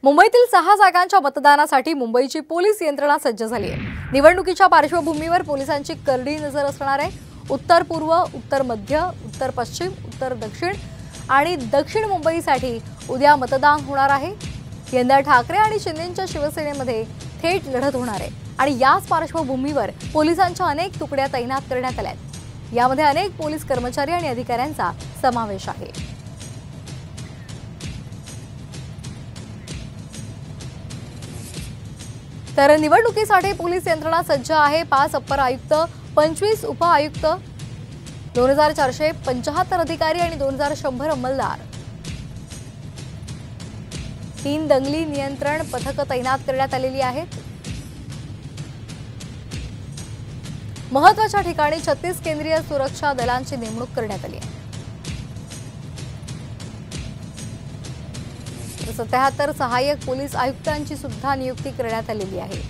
मुंबईतील 6 जागांच्या मतदानासाठी मुंबईची पोलीस यंत्रणा सज्ज झाली आहे। निवडणुकीच्या पार्श्वभूमीवर पोलिसांची करडी नजर असणार आहे। उत्तर पूर्व, उत्तर मध्य, उत्तर पश्चिम, उत्तर दक्षिण आणि दक्षिण मुंबईसाठी उद्या मतदान होणार आहे। यंदा ठाकरे आणि शिंदेंच्या शिवसेनेमध्ये थेट लढत होणार आहे आणि याच पार्श्वभूमीवर पोलिसांच्या अनेक तुकड्या तैनात करण्यात आल्या आहेत। यामध्ये अनेक पोलीस कर्मचारी आणि अधिकाऱ्यांचा समावेश आहे। तर निवडणुकीसाठी पोलीस यंत्रणा सज्ज आहे। 5 अप्पर आयुक्त, 25 उप आयुक्त, 2475 अधिकारी आणि 2100 अंमलदार, 3 दंगली नियंत्रण पथक तैनात करण्यात आलेली आहेत। महत्त्वाच्या ठिकाणी 36 केंद्रीय सुरक्षा दलांची नेमणूक करण्यात आली आहे। 77 सहाय्यक पोलीस आयुक्तांची सुद्धा नियुक्ती करण्यात आलेली आहे।